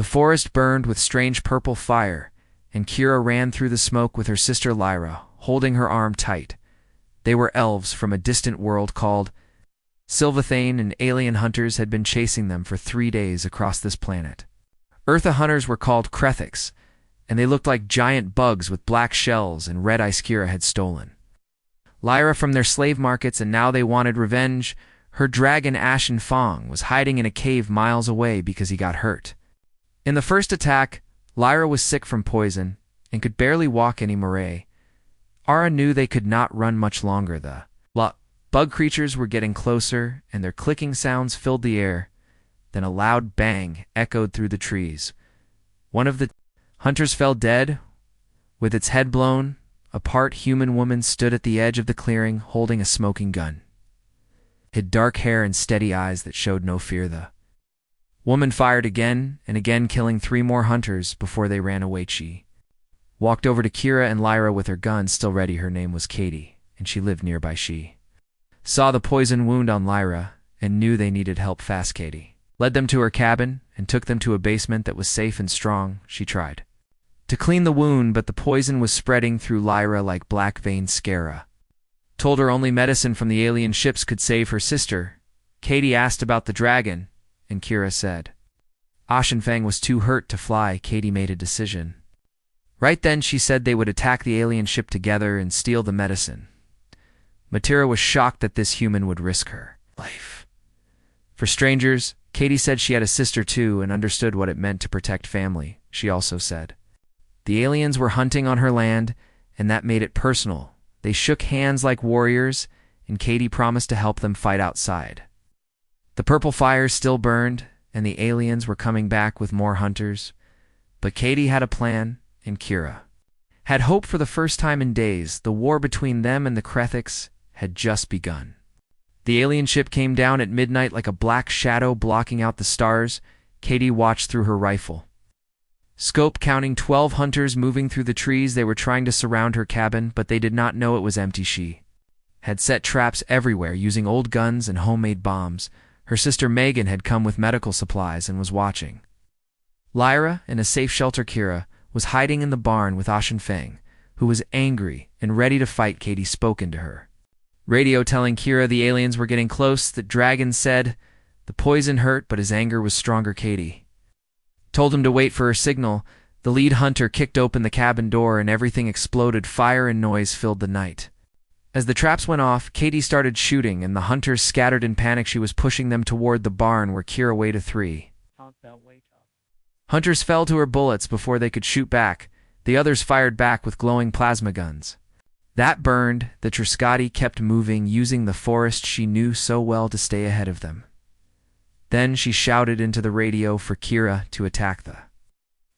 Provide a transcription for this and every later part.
forest burned with strange purple fire, and Kira ran through the smoke with her sister Lyra, holding her arm tight. They were elves from a distant world called Sylvathane, and alien hunters had been chasing them for 3 days across this planet. Eartha hunters were called Krethics, and they looked like giant bugs with black shells and red ice Kira had stolen. Lyra from their slave markets, and now they wanted revenge. Her dragon Ashen Fong was hiding in a cave miles away because he got hurt. In the first attack, Lyra was sick from poison and could barely walk anymore. Ara knew they could not run much longer. The bug creatures were getting closer, and their clicking sounds filled the air. Then a loud bang echoed through the trees. One of the hunters fell dead, with its head blown. A part-human woman stood at the edge of the clearing, holding a smoking gun. Had dark hair and steady eyes that showed no fear. The woman fired again and again, killing 3 more hunters before they ran away. She walked over to Kira and Lyra with her gun still ready. Her name was Katie, and she lived nearby. She saw the poison wound on Lyra and knew they needed help fast. Katie led them to her cabin and took them to a basement that was safe and strong. She tried to clean the wound, but the poison was spreading through Lyra like black vein scara. Told her only medicine from the alien ships could save her sister. Katie asked about the dragon, and Kira said Ashen Fang was too hurt to fly. Katie made a decision. Right then she said they would attack the alien ship together and steal the medicine. Matira was shocked that this human would risk her life for strangers. Katie said she had a sister too and understood what it meant to protect family. She also said the aliens were hunting on her land, and that made it personal. They shook hands like warriors, and Katie promised to help them fight outside. The purple fires still burned, and the aliens were coming back with more hunters. But Katie had a plan, and Kira had hope. For the first time in days, the war between them and the Krethics had just begun. The alien ship came down at midnight like a black shadow blocking out the stars. Katie watched through her rifle scope, counting 12 hunters moving through the trees. They were trying to surround her cabin, but they did not know it was empty. She had set traps everywhere using old guns and homemade bombs. Her sister Megan had come with medical supplies and was watching. Lyra, in a safe shelter. Kira was hiding in the barn with Ashen Fang, who was angry and ready to fight. Katie spoke into her radio, telling Kira the aliens were getting close. The dragon said the poison hurt, but his anger was stronger. Katie told him to wait for her signal. The lead hunter kicked open the cabin door and everything exploded. Fire and noise filled the night. As the traps went off, Katie started shooting, and the hunters scattered in panic. She was pushing them toward the barn where Kira waited. 3 hunters fell to her bullets before they could shoot back. The others fired back with glowing plasma guns. That burned. The Triscati kept moving, using the forest she knew so well to stay ahead of them. Then she shouted into the radio for Kira to attack. The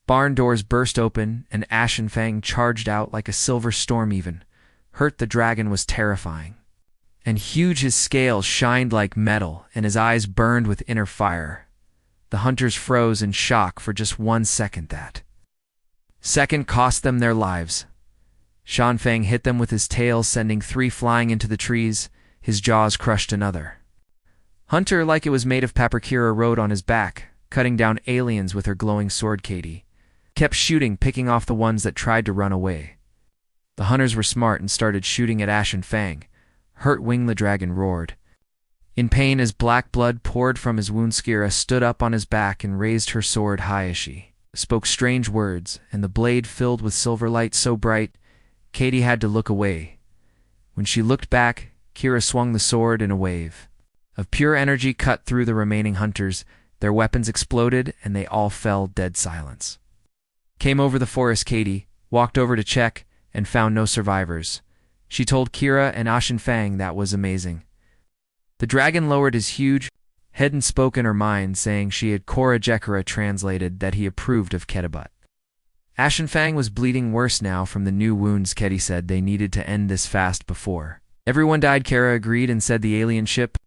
barn doors burst open, and Ashen Fang charged out like a silver storm. Even hurt, the dragon was terrifying and huge. His scales shined like metal, and his eyes burned with inner fire. The hunters froze in shock for just 1 second. That second cost them their lives. Shan Fang hit them with his tail, sending 3 flying into the trees. His jaws crushed another hunter like it was made of paper. Kira rode on his back, cutting down aliens with her glowing sword. Katie kept shooting, picking off the ones that tried to run away. The hunters were smart and started shooting at Ashen Fang. Hurt Wing, the dragon roared in pain as black blood poured from his wounds. Kira stood up on his back and raised her sword high as she spoke strange words, and the blade filled with silver light so bright Katie had to look away. When she looked back, Kira swung the sword in a wave of pure energy cut through the remaining hunters. Their weapons exploded, and they all fell dead. Silence came over the forest. Katie walked over to check and found no survivors. She told Kira and Ashen Fang that was amazing. The dragon lowered his huge head and spoke in her mind, saying she had Korra Jekara translated that he approved of Ketibut. Ashen Fang was bleeding worse now from the new wounds. Katie said they needed to end this fast before everyone died. Kara agreed and said the alien ship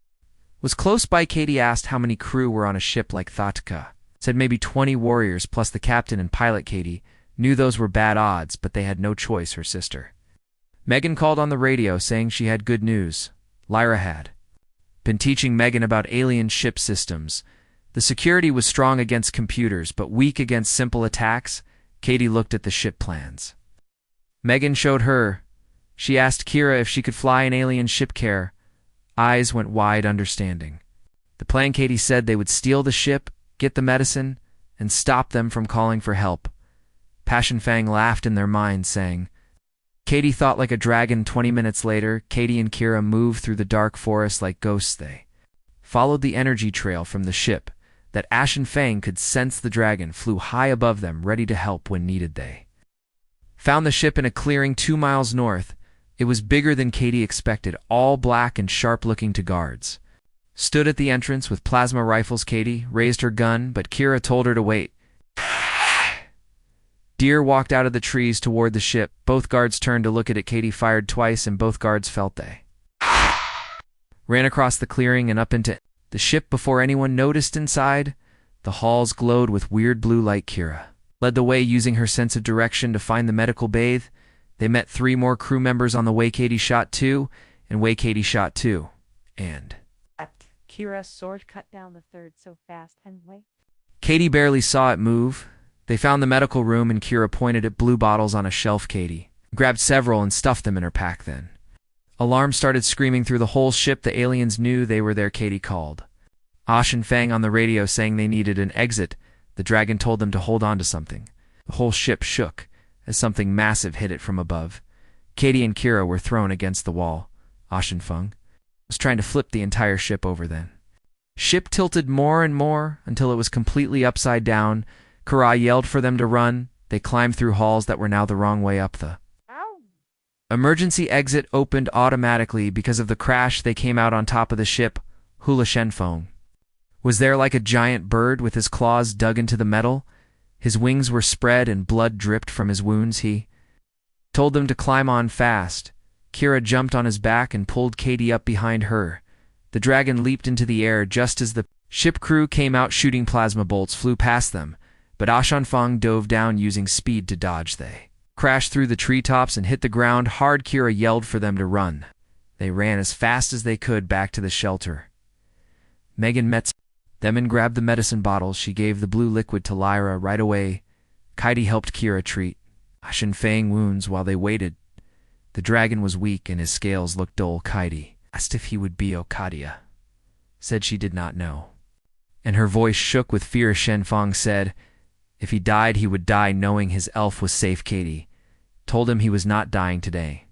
was close by. Katie asked how many crew were on a ship like Thatka. Said maybe 20 warriors plus the captain and pilot. Katie knew those were bad odds, but they had no choice. Her sister Megan called on the radio, saying she had good news. Lyra had been teaching Megan about alien ship systems. The security was strong against computers, but weak against simple attacks. Katie looked at the ship plans. Megan showed her. She asked Kira if she could fly an alien ship carrier. Eyes went wide, understanding. The plan, Katie said, they would steal the ship, get the medicine, and stop them from calling for help. Passion Fang laughed in their minds, saying, Katie thought like a dragon. 20 minutes later, Katie and Kira moved through the dark forest like ghosts. They followed the energy trail from the ship. That Ashen Fang could sense the dragon flew high above them, ready to help when needed. They found the ship in a clearing 2 miles north. It was bigger than Katie expected, all black and sharp-looking. To guards stood at the entrance with plasma rifles. Katie raised her gun, but Kira told her to wait. Deer walked out of the trees toward the ship. Both guards turned to look at it. Katie fired twice, and both guards felt. They ran across the clearing and up into the ship before anyone noticed inside. The halls glowed with weird blue light. Kira led the way, using her sense of direction to find the medical bathe. They met 3 more crew members on the way. Katie shot 2, and Katie shot 2. And Kira's sword cut down the third so fast and Katie barely saw it move. They found the medical room, and Kira pointed at blue bottles on a shelf. Katie grabbed several and stuffed them in her pack. Then alarms started screaming through the whole ship. The aliens knew they were there. Katie called Ashen Fang on the radio, saying they needed an exit. The dragon told them to hold on to something. The whole ship shook as something massive hit it from above. Katie and Kira were thrown against the wall. Ashen Fang was trying to flip the entire ship over. Then ship tilted more and more until it was completely upside down. Kira yelled for them to run. They climbed through halls that were now the wrong way up. The emergency exit opened automatically because of the crash. They came out on top of the ship. Hula Shenfeng was there like a giant bird with his claws dug into the metal. His wings were spread and blood dripped from his wounds. He told them to climb on fast. Kira jumped on his back and pulled Katie up behind her. The dragon leaped into the air just as the ship crew came out. Shooting plasma bolts flew past them, but Ashen Fang dove down using speed to dodge. They crashed through the treetops and hit the ground hard. Kira yelled for them to run. They ran as fast as they could back to the shelter. Megan met them and grabbed the medicine bottles. She gave the blue liquid to Lyra right away. Katie helped Kira treat Ashen Fang wounds while they waited. The dragon was weak and his scales looked dull. Katie asked if he would be Okadia. Said she did not know, and her voice shook with fear. Shenfang said if he died, he would die knowing his elf was safe. Katie told him he was not dying today.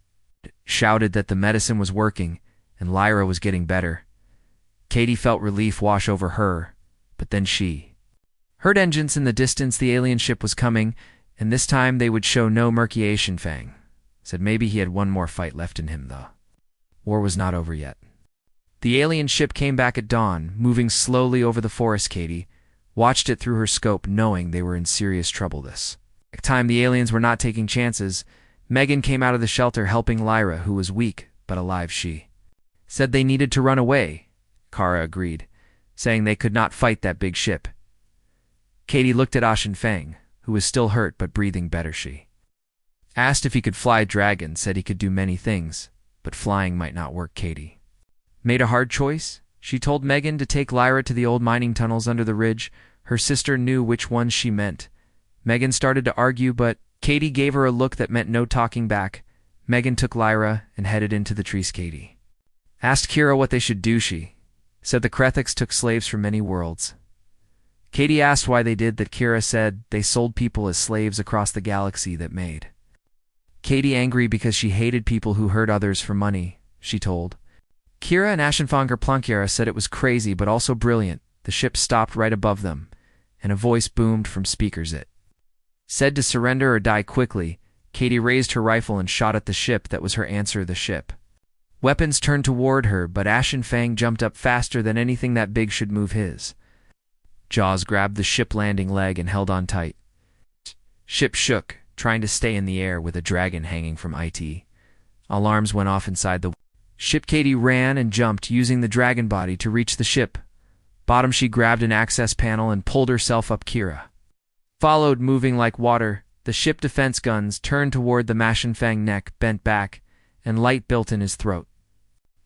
Shouted that the medicine was working and Lyra was getting better. Katie felt relief wash over her, but then she heard engines in the distance. The alien ship was coming, and this time they would show no mercy. Ashen Fang said maybe he had one more fight left in him. The war was not over yet. The alien ship came back at dawn, moving slowly over the forest. Katie watched it through her scope, knowing they were in serious trouble. This time the aliens were not taking chances. Megan came out of the shelter helping Lyra, who was weak but alive. She said they needed to run away. Kara agreed, saying they could not fight that big ship. Katie looked at Ashen Fang, who was still hurt but breathing better. She asked if he could fly dragon, said he could do many things, but flying might not work. Katie made a hard choice. She told Megan to take Lyra to the old mining tunnels under the ridge. Her sister knew which ones she meant. Megan started to argue, but Katie gave her a look that meant no talking back. Megan took Lyra and headed into the trees. Katie asked Kira what they should do. She said the Krethiks took slaves from many worlds. Katie asked why they did that. Kira said they sold people as slaves across the galaxy. That made Katie angry because she hated people who hurt others for money. She told Kira and Ashenfanger Plunkiera said it was crazy but also brilliant. The ship stopped right above them, and a voice boomed from speakers. It said to surrender or die quickly. Katie raised her rifle and shot at the ship. That was her answer. The ship weapons turned toward her, but Ashen Fang jumped up faster than anything that big should move. His jaws grabbed the ship landing leg and held on tight. Ship shook, trying to stay in the air with a dragon hanging from it. Alarms went off inside the ship. Katie ran and jumped, using the dragon body to reach the ship bottom. She grabbed an access panel and pulled herself up. Kira followed, moving like water. The ship defense guns turned toward the Ashen Fang. Neck bent back, and light built in his throat.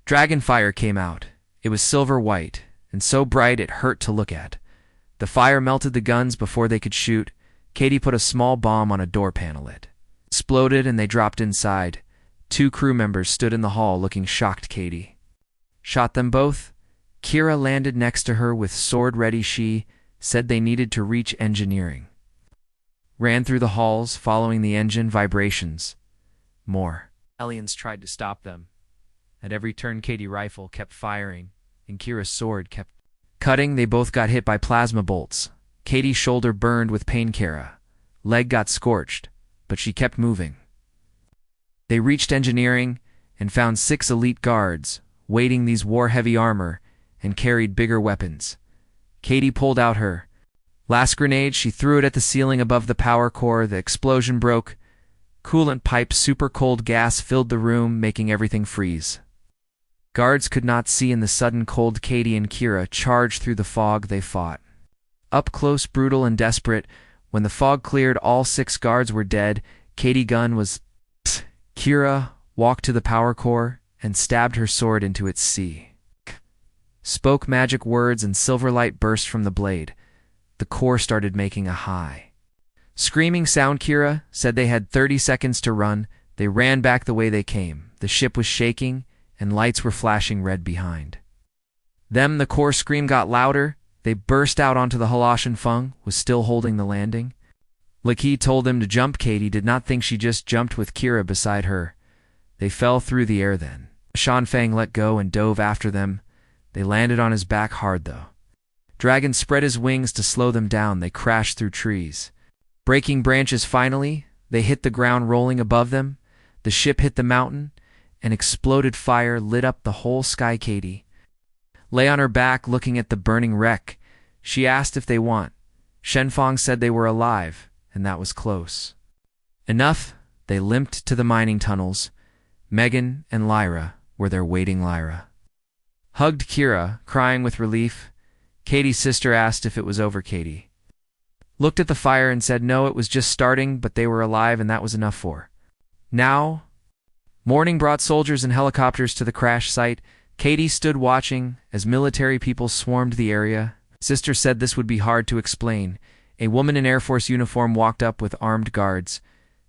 Dragon fire came out. It was silver white, and so bright it hurt to look at. The fire melted the guns before they could shoot. Katie put a small bomb on a door panel. It exploded and they dropped inside. 2 crew members stood in the hall looking shocked. Katie shot them both. Kira landed next to her with sword ready. She said they needed to reach engineering. Ran through the halls, following the engine vibrations. More aliens tried to stop them. At every turn, Katie's rifle kept firing, and Kira's sword kept cutting. They both got hit by plasma bolts. Katie's shoulder burned with pain. Kira's leg got scorched, but she kept moving. They reached engineering and found 6 elite guards, waiting. These wore heavy armor and carried bigger weapons. Katie pulled out her last grenade. She threw it at the ceiling above the power core. The explosion broke. Coolant pipes, super cold gas filled the room, making everything freeze. Guards could not see in the sudden cold. Katie and Kira charged through the fog. They fought up close, brutal and desperate. When the fog cleared, all 6 guards were dead. Katie's gun was Kira walked to the power core and stabbed her sword into its sea. Spoke magic words and silver light burst from the blade. The core started making a high screaming sound. Kira said they had 30 seconds to run. They ran back the way they came. The ship was shaking and lights were flashing red behind them. The core scream got louder. They burst out onto the hull. Shan Feng was still holding the landing. Laki told them to jump. Katie did not think she just jumped with Kira beside her. They fell through the air then. Shan Feng let go and dove after them. They landed on his back hard though. Dragon spread his wings to slow them down. They crashed through trees, breaking branches. Finally, they hit the ground, rolling above them. The ship hit the mountain and exploded. Fire lit up the whole sky. Katie lay on her back looking at the burning wreck. She asked if they want. Shenfang said they were alive, and that was close enough. They limped to the mining tunnels. Megan and Lyra were there waiting. Lyra hugged Kira, crying with relief. Katie's sister asked if it was over. Katie looked at the fire and said no, it was just starting, but they were alive and that was enough for now. Morning brought soldiers and helicopters to the crash site. Katie stood watching as military people swarmed the area. Sister said this would be hard to explain. A woman in Air Force uniform walked up with armed guards.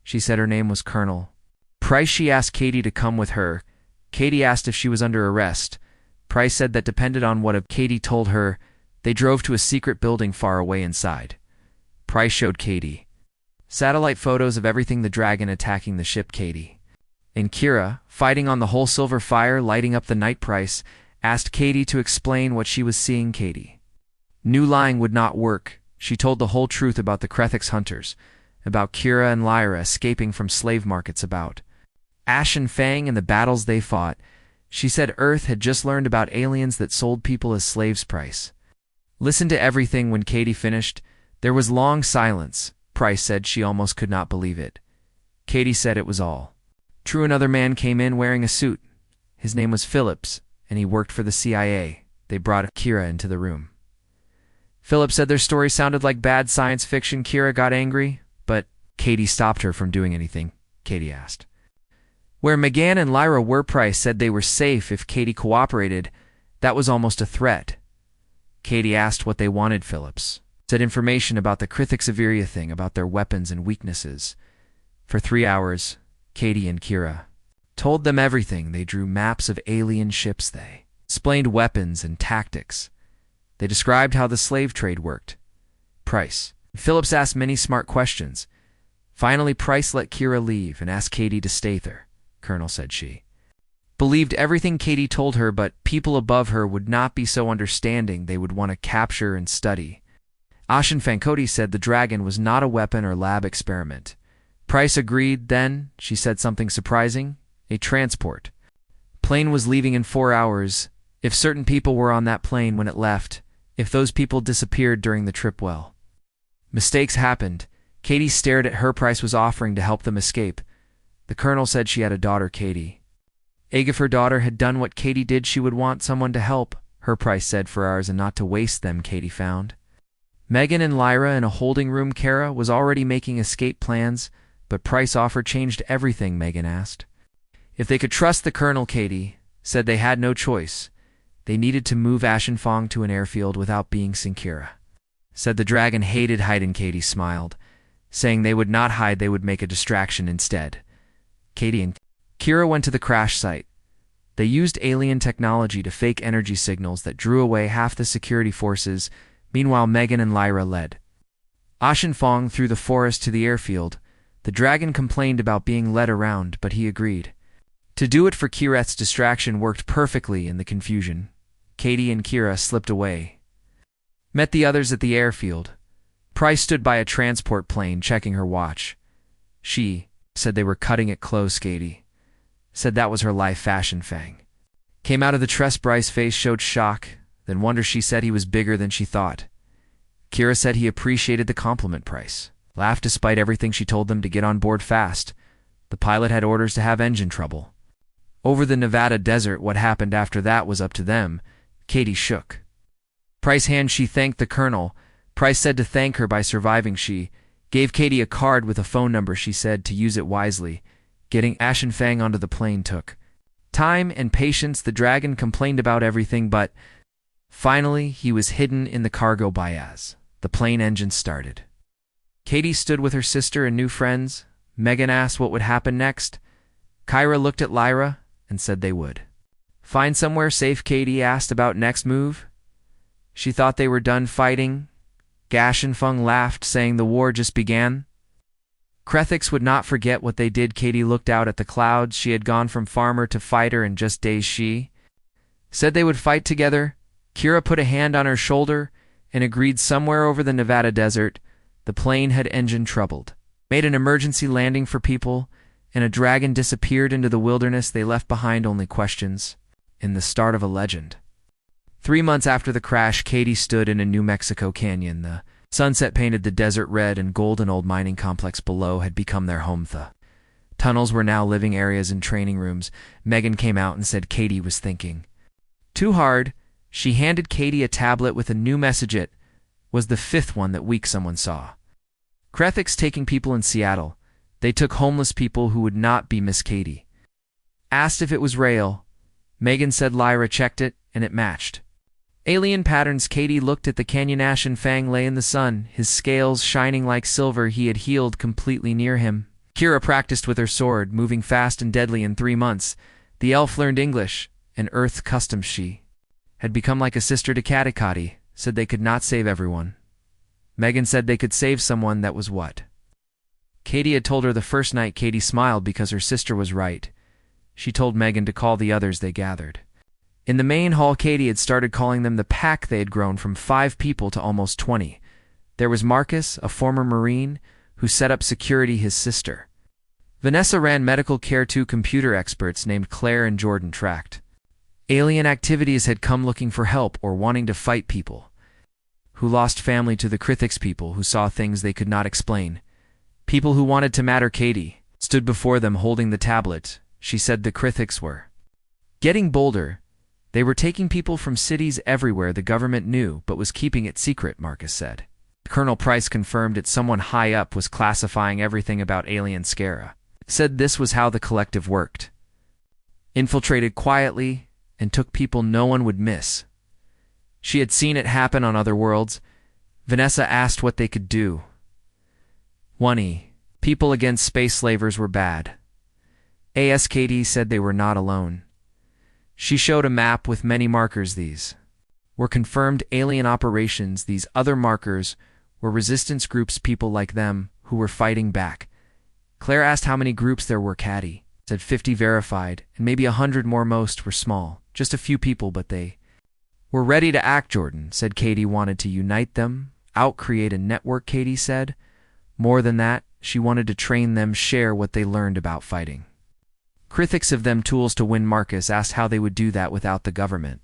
She said her name was Colonel Price. She asked Katie to come with her. Katie asked if she was under arrest. Price said that depended on what Katie told her. They drove to a secret building far away. Inside, Price showed Katie satellite photos of everything: the dragon attacking the ship, Katie and Kira fighting on the whole silver fire lighting up the night. Price asked Katie to explain what she was seeing. Katie knew lying would not work. She told the whole truth about the Krethix hunters, about Kira and Lyra escaping from slave markets, about Ash and Fang and the battles they fought. She said Earth had just learned about aliens that sold people as slaves. Price listened to everything. When Katie finished, there was long silence. Price said she almost could not believe it. Katie said it was all true. Another man came in wearing a suit. His name was Phillips, and he worked for the CIA. They brought Kira into the room. Phillips said their story sounded like bad science fiction. Kira got angry, but Katie stopped her from doing anything. Katie asked where Megan and Lyra were. Price said they were safe if Katie cooperated. That was almost a threat. Katie asked what they wanted. Phillips said information about the Krithix thing, about their weapons and weaknesses. For 3 hours, Katie and Kira told them everything. They drew maps of alien ships. They explained weapons and tactics. They described how the slave trade worked. Price Phillips asked many smart questions. Finally, Price let Kira leave and asked Katie to stay there. Colonel said she believed everything Katie told her, but people above her would not be so understanding. They would want to capture and study. Ashen Fankoti said the dragon was not a weapon or lab experiment. Price agreed. Then she said something surprising. A transport plane was leaving in 4 hours. If certain people were on that plane when it left, if those people disappeared during the trip, well, mistakes happened. Katie stared at her. Price was offering to help them escape. The colonel said she had a daughter, Katie. If her daughter had done what Katie did, she would want someone to help her. Price said for ours and not to waste them. Katie found Megan and Lyra in a holding room. Kara was already making escape plans, but Price offer changed everything. Megan asked if they could trust the colonel. Katie said they had no choice. They needed to move Ashenfong to an airfield without being seen. Kira said the dragon hated hiding. Katie smiled, saying they would not hide, they would make a distraction instead. Katie and Kira went to the crash site. They used alien technology to fake energy signals that drew away half the security forces. Meanwhile, Megan and Lyra led Ashenfong through the forest to the airfield. The dragon complained about being led around, but he agreed. To do it for Kireth's distraction worked perfectly in the confusion. Katie and Kira slipped away. Met the others at the airfield. Price stood by a transport plane checking her watch. She said they were cutting it close. Katie said that was her life. Fashion Fang came out of the tress. Bryce's face showed shock, then wonder. She said he was bigger than she thought. Kira said he appreciated the compliment. Price laughed despite everything she told them to get on board fast. The pilot had orders to have engine trouble over the Nevada desert. What happened after that was up to them. Katie shook Price's hand. She thanked the colonel. Price said to thank her by surviving. She gave Katie a card with a phone number. She said to use it wisely. Getting Ashenfang onto the plane took time and patience. The dragon complained about everything, but finally he was hidden in the cargo bay as the plane engine started. Katie stood with her sister and new friends. Megan asked what would happen next. Kyra looked at Lyra and said they would find somewhere safe. Katie asked about next move. She thought they were done fighting. Ashenfang laughed, saying the war just began. Krethix would not forget what they did. Katie looked out at the clouds. She had gone from farmer to fighter in just days. She said they would fight together. Kira put a hand on her shoulder and agreed. Somewhere over the Nevada desert, the plane had engine troubled. Made an emergency landing for people, and a dragon disappeared into the wilderness. They left behind only questions in the start of a legend. 3 months after the crash, Katie stood in a New Mexico canyon. The sunset painted the desert red and gold. An old mining complex below had become their home. The tunnels were now living areas and training rooms. Megan came out and said Katie was thinking too hard. She handed Katie a tablet with a new message. It was the 5th one that week someone saw Krethix taking people in Seattle. They took homeless people who would not be. Miss Katie asked if it was real. Megan said Lyra checked it, and it matched alien patterns. Katie looked at the canyon. Ashenfang lay in the sun, his scales shining like silver. He had healed completely near him. Kira practiced with her sword, moving fast and deadly. In 3 months, the elf learned English and Earth customs. She had become like a sister to Katikati. Said they could not save everyone. Megan said they could save someone. That was what Katie had told her the first night. Katie smiled because her sister was right. She told Megan to call the others. They gathered in the main hall. Katie had started calling them the pack. They had grown from 5 people to almost 20. There was Marcus, a former Marine, who set up security. His sister Vanessa ran medical care. 2 computer experts named Claire and Jordan tracked alien activities, had come looking for help or wanting to fight people who lost family to the Krethix, people who saw things they could not explain, people who wanted to matter. Katie stood before them holding the tablet. She said the Krethix were getting bolder. They were taking people from cities everywhere. The government knew, but was keeping it secret, Marcus said. Colonel Price confirmed it. Someone high up was classifying everything about alien Scara. Said this was how the collective worked. Infiltrated quietly and took people no one would miss. She had seen it happen on other worlds. Vanessa asked what they could do. 1E. People against space slavers were bad. ASKD said they were not alone. She showed a map with many markers. These were confirmed alien operations. These other markers were resistance groups, people like them who were fighting back. Claire asked how many groups there were. Caddy said 50 verified, and maybe 100 more. Most were small, just a few people, but they were ready to act. Jordan said Katie wanted to unite them, create a network. Katie said more than that, she wanted to train them, share what they learned about fighting. Krethix of them tools to win. Marcus asked how they would do that without the government.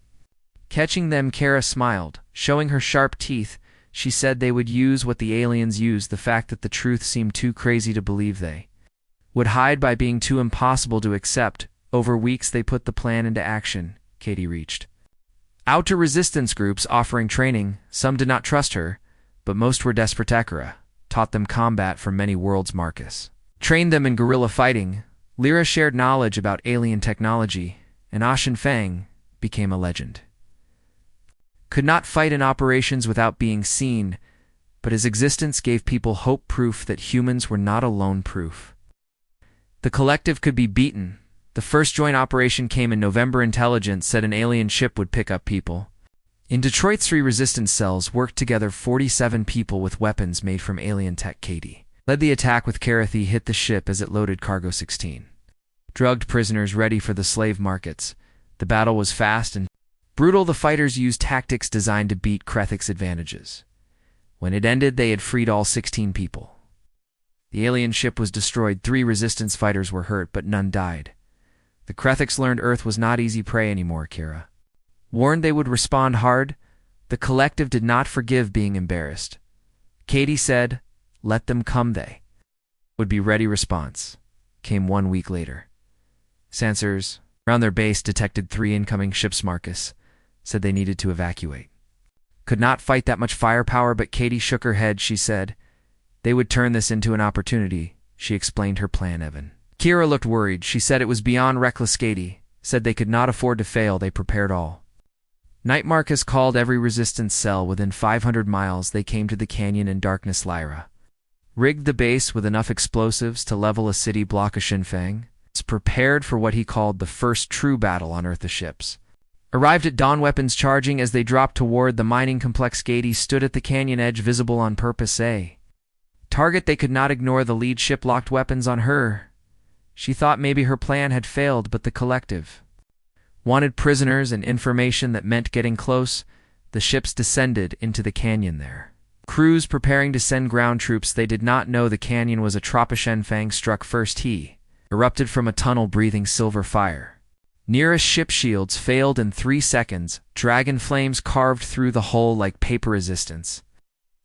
Catching them, Kara smiled, showing her sharp teeth. She said they would use what the aliens used, the fact that the truth seemed too crazy to believe. They would hide by being too impossible to accept. Over weeks they put the plan into action. Katie reached out to resistance groups offering training. Some did not trust her, but most were desperate. Takara taught them combat from many worlds. Marcus trained them in guerrilla fighting. Lyra shared knowledge about alien technology, and Ashenfang became a legend. Could not fight in operations without being seen. but his existence gave people hope, proof that humans were not alone, proof the collective could be beaten. The first joint operation came in November. Intelligence said an alien ship would pick up people. In Detroit, 3 resistance cells worked together. 47 people with weapons made from alien tech. Katie led the attack with Karathy, hit the ship as it loaded cargo. 16 drugged prisoners ready for the slave markets. The battle was fast and brutal. The fighters used tactics designed to beat Krethik's advantages. When it ended, they had freed all 16 people. The alien ship was destroyed. 3 resistance fighters were hurt, but none died. The Krethiks learned Earth was not easy prey anymore. Kira warned they would respond hard. The collective did not forgive being embarrassed. Katie said, "Let them come." They would be ready. Response came 1 week later. Sensors around their base detected 3 incoming ships. Marcus said they needed to evacuate. Could not fight that much firepower, but Katie shook her head. She said they would turn this into an opportunity. She explained her plan. Evan Kira looked worried. She said it was beyond reckless. Katie said they could not afford to fail. They prepared all night. Marcus called every resistance cell within 500 miles. They came to the canyon in darkness. Lyra rigged the base with enough explosives to level a city block. Shinfang was prepared for what he called the first true battle on Earth. The ships arrived at dawn, weapons charging as they dropped toward the mining complex. Katie stood at the canyon edge, visible on purpose. A target they could not ignore. The lead ship locked weapons on her. She thought maybe her plan had failed, but the collective wanted prisoners and information that meant getting close. The ships descended into the canyon there. Crews preparing to send ground troops. They did not know the canyon was a trap. Shenfang struck first. He erupted from a tunnel, breathing silver fire. Nearest ship shields failed in 3 seconds. Dragon flames carved through the hull like paper. Resistance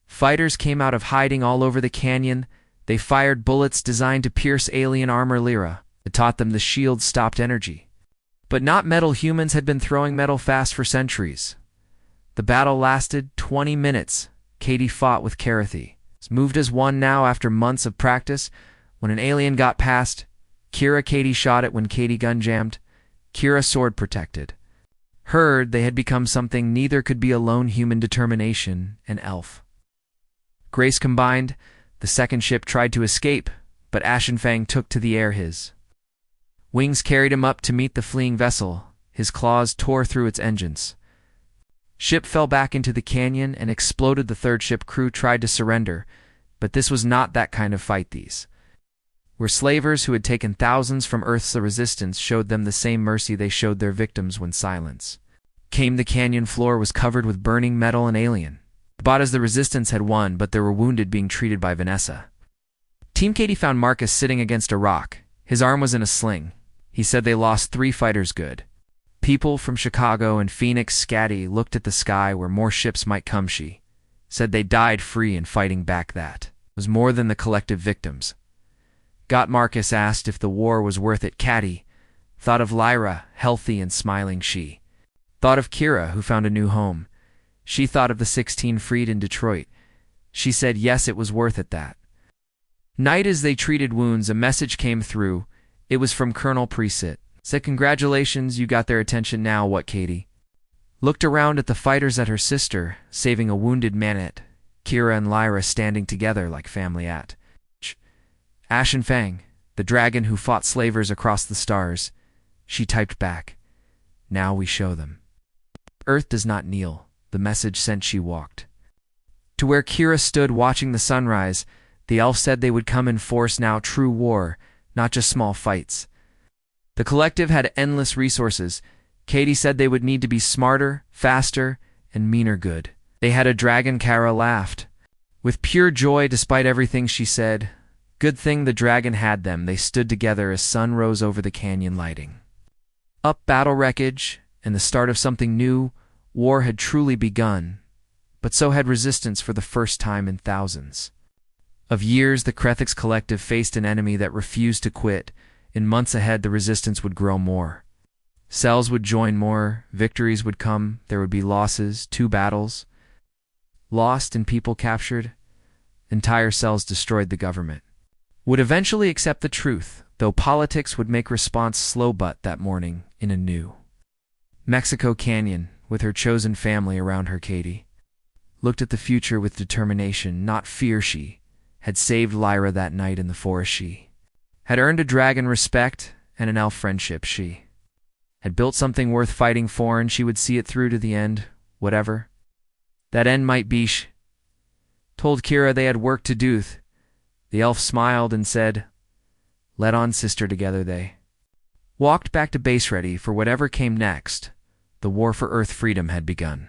fighters came out of hiding all over the canyon. They fired bullets designed to pierce alien armor. Lyra taught them the shields stopped energy, but not metal. Humans had been throwing metal fast for centuries. The battle lasted 20 minutes. Katie fought with Karathy. Moved as one now after months of practice. When an alien got past Kira, Katie shot it. When Katie gun jammed, Kira sword protected. Heard they had become something neither could be alone. Human determination and elf grace combined. The second ship tried to escape, but Ashenfang took to the air. His wings carried him up to meet the fleeing vessel. His claws tore through its engines. Ship fell back into the canyon and exploded. The third ship crew tried to surrender, but this was not that kind of fight. These were slavers who had taken thousands from Earth's. The resistance showed them the same mercy they showed their victims. When silence came, the canyon floor was covered with burning metal and alien. But as the resistance had won, but there were wounded being treated by Vanessa. Team Katie found Marcus sitting against a rock. His arm was in a sling. He said they lost 3 fighters. Good people from Chicago and Phoenix. Scatty looked at the sky where more ships might come. She said they died free and fighting back. That was more than the collective victims. Got Marcus asked if the war was worth it. Katie thought of Lyra, healthy and smiling. She thought of Kira, who found a new home. She thought of the 16 freed in Detroit. She said yes, it was worth it. That night as they treated wounds, a message came through. It was from Colonel Presit. Said, "Congratulations, you got their attention now." What? Katie looked around at the fighters, at her sister, saving a wounded man, at Kira and Lyra standing together like family, at Ashenfang, the dragon who fought slavers across the stars. She typed back, "Now we show them. Earth does not kneel." The message sent. She walked to where Kira stood watching the sunrise. The elf said they would come in force now. True war, not just small fights. The collective had endless resources. Katie said they would need to be smarter, faster, and meaner. Good. They had a dragon. Kara laughed with pure joy despite everything. She said, "Good thing the dragon had them." They stood together as sun rose over the canyon, lighting up battle wreckage and the start of something new. War had truly begun, but so had resistance. For the first time in thousands of years, the Krethiks collective faced an enemy that refused to quit. In months ahead, the resistance would grow more. Cells would join more, victories would come, there would be losses, 2 battles lost and people captured. Entire cells destroyed. The government would eventually accept the truth, though politics would make response slow. But that morning, in a New Mexico canyon, with her chosen family around her, Katie looked at the future with determination, not fear. She had saved Lyra that night in the forest. She had earned a dragon respect and an elf friendship. She had built something worth fighting for, and she would see it through to the end, whatever that end might be. She told Kira they had work to do. The elf smiled and said, "Let on, sister." Together they walked back to base, ready for whatever came next. The war for Earth freedom had begun.